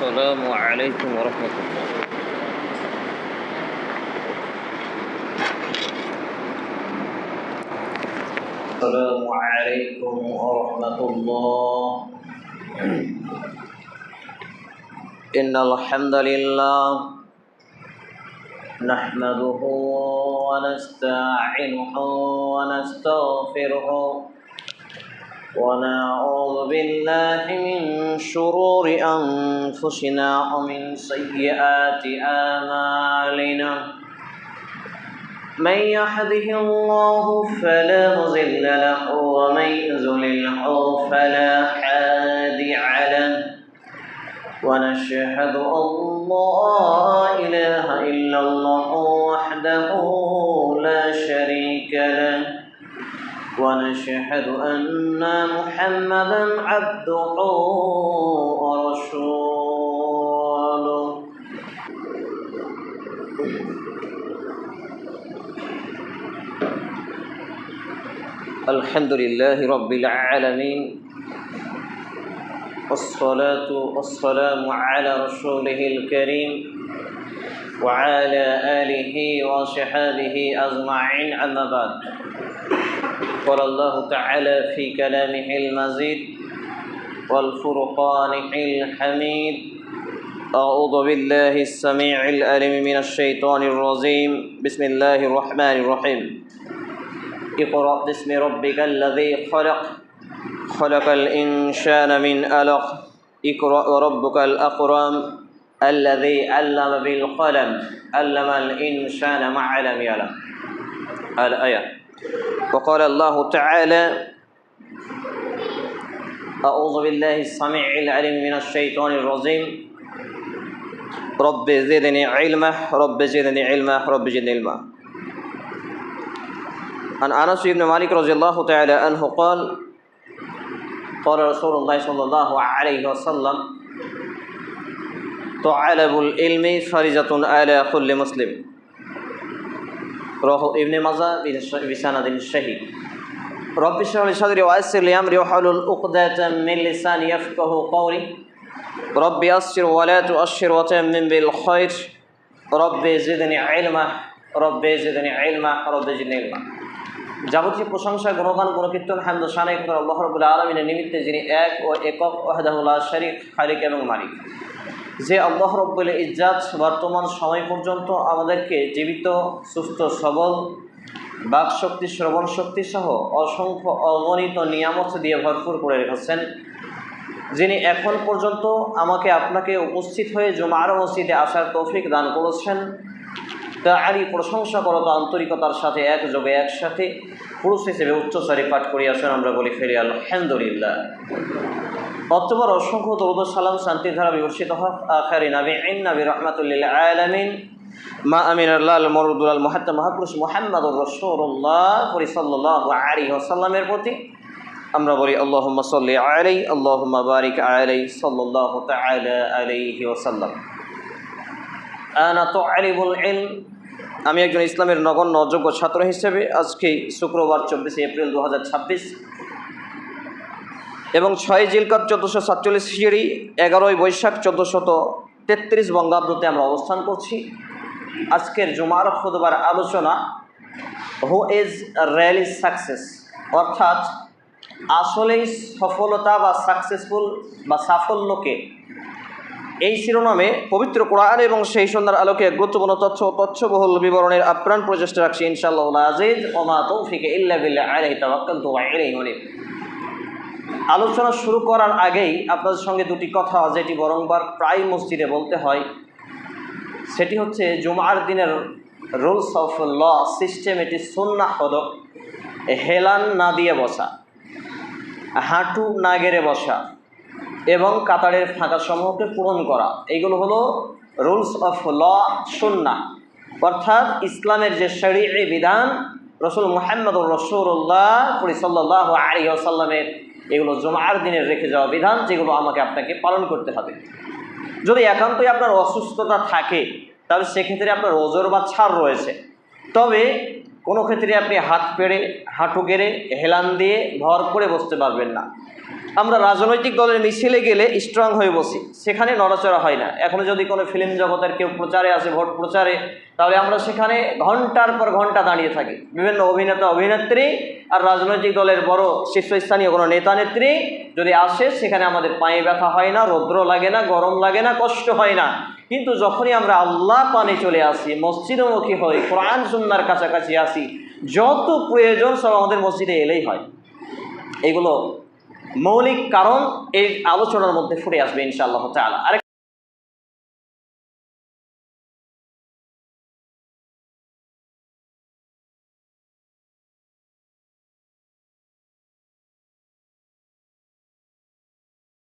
السلام عليكم ورحمة الله. السلام عليكم ورحمة الله. إن الحمد لله نحمده ونستعينه ونستغفره ونعوذ بالله من شرور أنفسنا ومن سيئات أعمالنا. من يهده الله فلا مضل له ومن يضلله فلا هادي له. ونشهد أن لا إله إلا الله وحده لا شريك له. ونشهد أن محمدا عبده ورسوله. الحمد لله رب العالمين، والصلاة والسلام على رسوله الكريم وعلى آله وصحبه أجمعين، أما بعد. قال الله تعالى في كلامه المجيد والفرقان الحميد: أعوذ بالله السميع العليم من الشيطان الرجيم. بسم الله الرحمن الرحيم. اقرأ باسم ربك الذي خلق، خلق الإنسان من علق. اقرأ وربك الأكرم الذي علم بالقلم علم الإنسان ما لم يعلم. الآية. وقال الله تعالى: أعوذ بالله السميع العليم من الشيطان الرجيم. رب زدني علما، رب زدني علما، رب زدني علما. عن أنس بن مالك رضي الله تعالى عنه قال: قال رسول الله صلى الله عليه وسلم: طلب العلم فريضة على كل مسلم. رواه ابن ماجه بسند صحيح. رب اشرح لي صدري ويسر لي أمري واحلل عقدة من لساني يفقهوا قولي. رب يسر ولا تؤشر وتمم بالخير. رب زدني علما، رب زدني علما، رب زدني علما. যাবতীয় প্রশংসা, গুণগান, গুণকীর্তন, হামদ ও শান একমাত্র আল্লাহ রাব্বুল আলামিনের নিমিত্তে, যিনি এক ও একক, ওয়াহদাহু লা শারীক, খালিক এবং মালিক। যে আল্লাহ রাব্বুল ইজ্জাত বর্তমান সময় পর্যন্ত আমাদেরকে জীবিত, সুস্থ, সবল, বাকশক্তি, শ্রবণ শক্তি সহ অসংখ্য অগণিত নিয়ামত দিয়ে ভরপুর করে রেখেছেন, যিনি এখন পর্যন্ত আমাকে আপনাকে উপস্থিত হয়ে জুমার মসজিদে আসার তৌফিক দান করেছেন, তারই প্রশংসা করত আন্তরিকতার সাথে একযোগে একসাথে পুরুষ হিসেবে উচ্চস্বরে পাঠ করিয়াছেন। আমরা বলি ফেরি আলহামদুলিল্লাহ। অতঃপর অসংখ্য দরুদ সালাম শান্তি ধারা বিবর্ষিত হক আখিরি নবী নবী রাহমাতুল লিল আলামিন মা আমিনুল্লাহ আল মরদুল আল মুহাত্তাম মহাপুরুষ মুহাম্মদুর রাসূলুল্লাহ সাল্লাল্লাহু আলাইহি ওয়াসাল্লামের প্রতি আমরা বলি আল্লাহুম্মা সাল্লি আলাইহি আল্লাহুম্মা বারিক আলাইহি সাল্লাল্লাহু তাআলা আলাইহি ওয়াসাল্লাম। আনা তুআলিবুল ইলম। আমি একজন ইসলামের নগণ্য অযোগ্য ছাত্র হিসেবে আজকে শুক্রবার 24 এপ্রিল 2026 এবং 6 জিলকদ 1447 হিজরি 11 বৈশাখ 1433 বঙ্গাব্দতে আমরা অবস্থান করছি। আজকের জুমার খুতবার আলোচনা হু ইজ রিয়েলি সাকসেস, অর্থাৎ আসলেই সফলতা বা সাকসেসফুল বা সাফল্যকে। এই শিরোনামে পবিত্র কোরআন এবং সেই সন্ধ্যার আলোকে গুরুত্বপূর্ণ তথ্যবহুল বিবরণের আপ্রাণ প্রচেষ্টা রাখছি ইনশাআল্লাহ আজিজ। ওমা তৌফিক ইল্লা বিল্লাহ আলাইহি তাওয়াক্কালতু ওয়া ইলাইহি উনীব। আলোচনা শুরু করার আগেই আপনাদের সঙ্গে দুটি কথা যেটি বরংবার প্রায় মসজিদে বলতে হয়, সেটি হচ্ছে জুমার দিনের রুলস অফ ল সিস্টেম। এটি সুন্নাহ হলো হেলান না দিয়ে বসা, হাঁটু না গেড়ে বসা এবং কাতারের ফাঁকা সমূহকে পূরণ করা। এইগুলো হলো রুলস অফ ল, সুন্নাহ, অর্থাৎ ইসলামের যে শরীয়ী বিধান, রসুল মুহাম্মদুর রাসূলুল্লাহ সাল্লাল্লাহু আলাইহি ওয়াসাল্লামের এগুলো জুমার দিনের রেখে যাওয়া বিধান, যেগুলো আমাকে আপনাকে পালন করতে হবে। যদি একান্তই আপনার অসুস্থতা থাকে তাহলে সেক্ষেত্রে আপনার ওজর বা ছাড় রয়েছে, তবে কোনো ক্ষেত্রে আপনি হাত পেড়ে, হাঁটু গেড়ে, হেলান দিয়ে ভর করে বসতে পারবেন না। আমরা রাজনৈতিক দলের মিছিলে গেলে স্ট্রং হয়ে বসি, সেখানে নড়াচড়া হয় না। এখনো যদি কোনো ফিল্ম জগতের কেউ প্রচারে আসে, ভোট প্রচারে, তাহলে আমরা সেখানে ঘন্টার পর ঘন্টা দাঁড়িয়ে থাকি। বিভিন্ন অভিনেতা অভিনেত্রী আর রাজনৈতিক দলের বড় শীর্ষস্থানীয় কোনো নেতা নেত্রী যদি আসে, সেখানে আমাদের পায়ে ব্যথা হয় না, রৌদ্র লাগে না, গরম লাগে না, কষ্ট হয় না। কিন্তু যখনই আমরা আল্লাহ পানে চলে আসি, মসজিদমুখী হই, কোরআন সুন্নাহর কাছাকাছি আসি, যত প্রয়োজন সব আমাদের মসজিদে এলেই হয়। এগুলো মৌলিক কারণ এই আলোচনার মধ্যে ফুটে আসবে ইনশাআল্লাহ তাআলা।